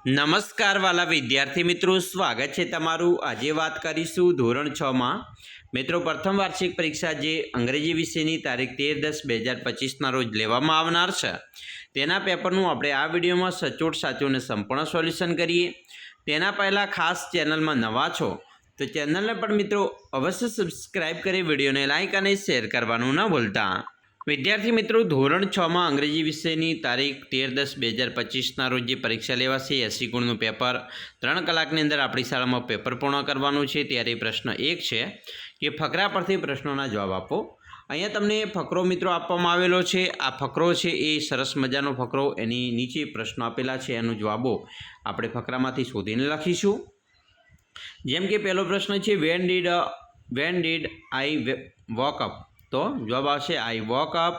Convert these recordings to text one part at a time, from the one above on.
નમસ્કાર વાલા વિદ્યાર્થી મિત્રો, સ્વાગત છે તમારું। આજે વાત કરીશું ધોરણ 6 માં મિત્રો પ્રથમ વાર્ષિક પરીક્ષા જે અંગ્રેજી વિષયની તારીખ 13/10/2025 ના રોજ લેવામાં આવનાર છે તેના પેપરનું આપણે આ વિડીયોમાં સચોટ સાચું અને સંપૂર્ણ સોલ્યુશન કરીએ। તેના પહેલાં ખાસ ચેનલમાં નવા છો તો ચેનલને પણ મિત્રો અવશ્ય સબસ્ક્રાઇબ કરી વિડીયોને લાઇક અને શેર કરવાનું ન ભૂલતા। વિદ્યાર્થી મિત્રો, ધોરણ 6 માં અંગ્રેજી વિષયની તારીખ 13/10/2025 રોજ જે પરીક્ષા લેવાશે 80 ગુણનું પેપર 3 કલાકની અંદર આપણી શાળામાં પેપર પૂર્ણ કરવાનું છે। ત્યારે પ્રશ્ન 1 છે કે ફકરા પરથી પ્રશ્નોના જવાબ આપો। અહીંયા તમને ફકરો મિત્રો આપવામાં આવેલો છે। આ ફકરો છે એ સરસ મજાનો ફકરો, એની નીચે પ્રશ્નો આપેલા છે, એનો જવાબો આપણે ફકરામાંથી શોધીને લખીશું। જેમ કે પહેલો પ્રશ્ન છે when did I woke up, તો જવાબ આવશે આઈ વોક અપ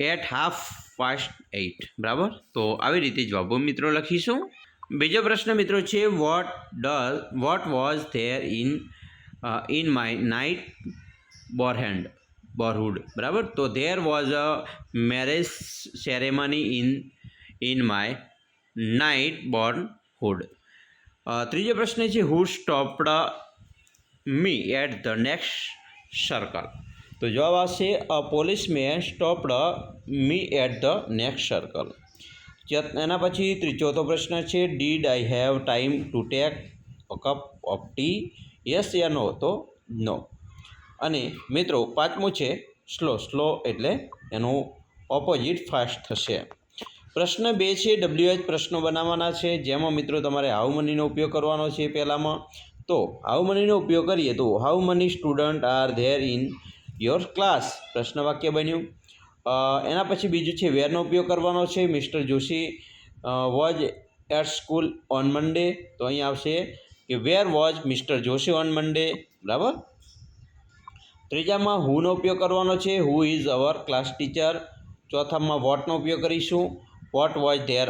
એટ 8:30, બરાબર। તો આવી રીતે જવાબો મિત્રો લખીશું। બીજો પ્રશ્ન મિત્રો છે what was there in my neighbourhood, બરાબર। તો there was a marriage ceremony in my neighbourhood. ત્રીજો પ્રશ્ન છે who stopped me at the next circle, તો જવાબ આવશે a policeman stopped me at the next circle. એના પછી ચોથો પ્રશ્ન છે did I have time to take a cup of tea, yes યા નો, તો નો। અને મિત્રો પાંચમું છે સ્લો એટલે એનું ઓપોઝિટ ફાસ્ટ થશે। પ્રશ્ન 2 છે WH પ્રશ્નો બનાવવાના છે, જેમાં મિત્રો તમારે હાઉ મનીનો ઉપયોગ કરવાનો છે। પહેલામાં તો હાઉ મનીનો ઉપયોગ કરીએ તો how money student are there in your class, પ્રશ્ન વાક્ય બન્યું। એના પછી બીજું છે વેરનો ઉપયોગ કરવાનો છે। Mister Joshi was at school on Monday, તો અહીં આવશે કે where was mister Joshi on Monday, બરાબર। ત્રીજામાં હુનો ઉપયોગ કરવાનો છે, who is our class teacher. ચોથામાં વોટનો ઉપયોગ કરીશું, વોટ વોઝ ધેર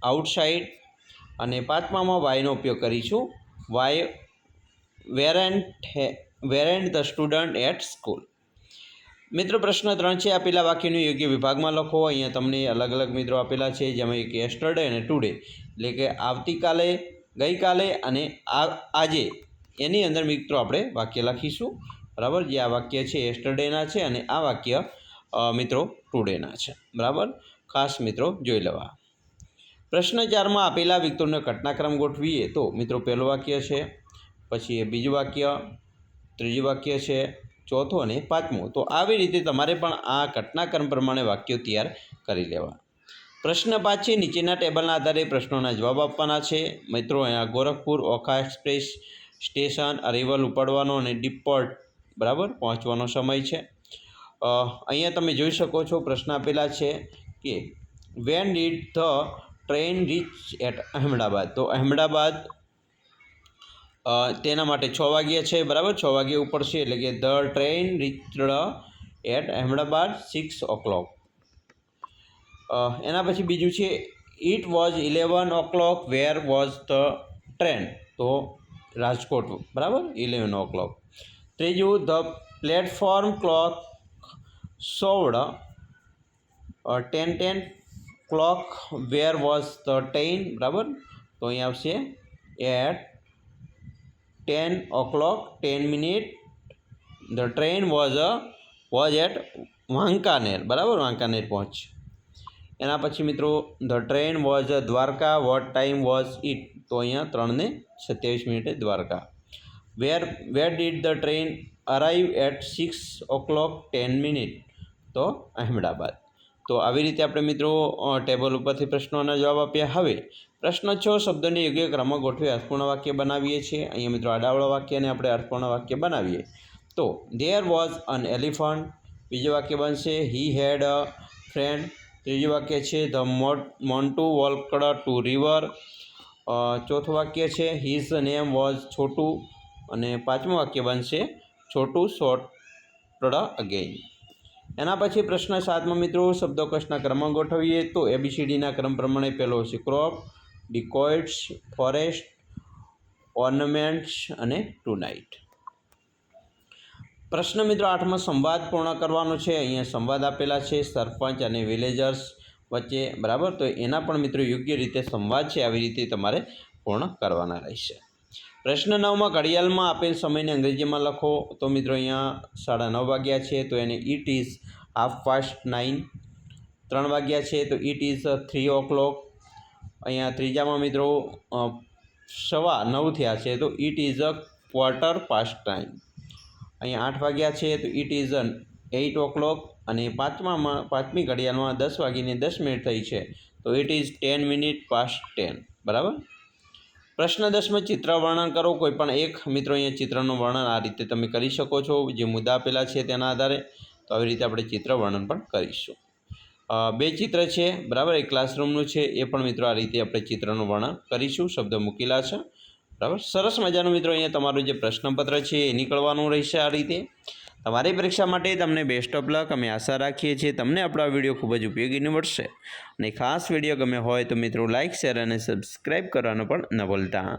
આઉટસાઇડ। અને પાંચમામાં વાયનો ઉપયોગ કરીશું, why weren't the student at school. મિત્રો પ્રશ્ન 3 છે આપેલા વાક્યનું યોગ્ય વિભાગમાં લખો। અહીંયા તમને અલગ અલગ મિત્રો આપેલા છે, જેમાં એક યસ્ટરડે અને ટુડે એટલે કે આવતીકાલે, ગઈકાલે અને આજે, એની અંદર મિત્રો આપણે વાક્ય લખીશું, બરાબર। જે આ વાક્ય છે યસ્ટરડેના છે અને આ વાક્ય મિત્રો ટુડેના છે, બરાબર। ખાસ મિત્રો જોઈ લેવા। પ્રશ્ન 4માં આપેલા વિકલ્પોનો ઘટનાક્રમ ગોઠવીએ તો મિત્રો પહેલું વાક્ય છે, પછી બીજું વાક્ય, ત્રીજું વાક્ય છે, ચોથું અને પાંચમું। તો આવી રીતે તમારે પણ આ ઘટનાક્રમ પ્રમાણે વાક્યો તૈયાર કરી લેવા। પ્રશ્ન 5 છે નીચેના ટેબલના આધારે પ્રશ્નોના જવાબ આપવાના છે। મિત્રો અહીંયા ગોરખપુર ઓખા એક્સપ્રેસ સ્ટેશન અરિવલ ઉપડવાનો અને ડિપોર્ટ, બરાબર, પહોંચવાનો સમય છે। અહીંયા તમે જોઈ શકો છો પ્રશ્ન આપેલા છે કે when did the train reach at Ahmedabad, તો અહેમદાબાદ તેના માટે 6 વાગ્યા છે, બરાબર, 6 વાગ્યે ઉપડશે એટલે કે the train reached at Ahmedabad 6 o'clock। એના પછી બીજું છે it was 11 o'clock where was the train, તો રાજકોટ, બરાબર, 11 o'clock। ત્રીજું the platform clock showed 10 o'clock where was the train, બરાબર, તો અહીં આવશે at 10 o'clock 10 minutes the train was at Wankaner, બરાબર, વાંકાનેર પહોંચ। એના પછી મિત્રો the train was Dwarka what time was it, તો અહીંયા 3:27 Dwarka. Where did the train arrive at 6 o'clock 10 minutes, તો અહેમદાબાદ। તો આવી રીતે આપણે મિત્રો ટેબલ ઉપરથી પ્રશ્નોના જવાબ આપ્યા। હવે પ્રશ્ન 6 શબ્દોને યોગ્ય ક્રમમાં ગોઠવી અર્થપૂર્ણ વાક્ય બનાવીએ છીએ। અહીંયા મિત્રો આડાવાળા વાક્યને આપણે અર્થપૂર્ણ વાક્ય બનાવીએ તો ધેર વોઝ અન એલિફન્ટ, બીજું વાક્ય બનશે હી હેડ અ ફ્રેન્ડ, ત્રીજું વાક્ય છે ધ મોન્ટુ વોલ્કડ ટુ રિવર, ચોથું વાક્ય છે હિઝ નેમ વોઝ છોટું, અને પાંચમું વાક્ય બનશે છોટું શોર્ટડ અગેઇન। એના પછી પ્રશ્ન 7માં મિત્રો શબ્દોકોશના ક્રમમાં ગોઠવીએ તો ABCDના ક્રમ પ્રમાણે પહેલો છે ક્રોપ, ડિકોઇટ્સ, ફોરેસ્ટ, ઓર્નામેન્ટ્સ અને ટુ નાઇટ। પ્રશ્ન મિત્રો 8માં સંવાદ પૂર્ણ કરવાનો છે। અહીંયા સંવાદ આપેલા છે સરપંચ અને વિલેજર્સ વચ્ચે, બરાબર. તો એના પણ મિત્રો યોગ્ય રીતે સંવાદ છે આવી રીતે તમારે પૂર્ણ કરવાના રહેશે. પ્રશ્ન 9માં ઘડિયાળમાં આપેલ સમયને અંગ્રેજીમાં લખો. તો મિત્રો અહીંયા 9:30 વાગ્યા છે, તો એને ઇટ ઇઝ 9:30. 3 વાગ્યા છે, તો ઇટ ઇઝ 3 o'clock. અહીંયા ત્રીજામાં મિત્રો 9:15 થયા છે, તો ઇટ ઇઝ 9:15. અહીંયા 8 વાગ્યા છે, તો ઇટ ઇઝ 8 o'clock. અને પાંચમી ઘડિયાળમાં 10:10 થઈ છે, તો ઇટ ઇઝ 10:10. બરાબર. પ્રશ્ન 10માં ચિત્ર વર્ણન કરો. કોઈ પણ એક મિત્રો અહીંયા ચિત્રનું વર્ણન આ રીતે તમે કરી શકો છો, જે મુદ્દા આપેલા છે તેના આધારે. તો આવી રીતે આપણે ચિત્ર વર્ણન પણ કરીશું. 2 ચિત્ર છે, બરાબર. એક ક્લાસરૂમનું છે, એ પણ મિત્રો આ રીતે આપણે ચિત્રનું વર્ણન કરીશું. શબ્દ મૂકેલા છે, બરાબર. સરસ મજાનું મિત્રો અહીંયા તમારું જે પ્રશ્નપત્ર છે એ નીકળવાનું રહેશે આ રીતે. તમારી પરીક્ષા માટે તમને બેસ્ટ ઓફ લક. અમે આશા રાખીએ છીએ તમને આપણો આ વિડીયો ખૂબ જ ઉપયોગી નીવડશે. અને ખાસ વિડીયો ગમે હોય તો મિત્રો લાઇક, શેર અને સબસ્ક્રાઈબ કરવાનું પણ ન ભૂલતા.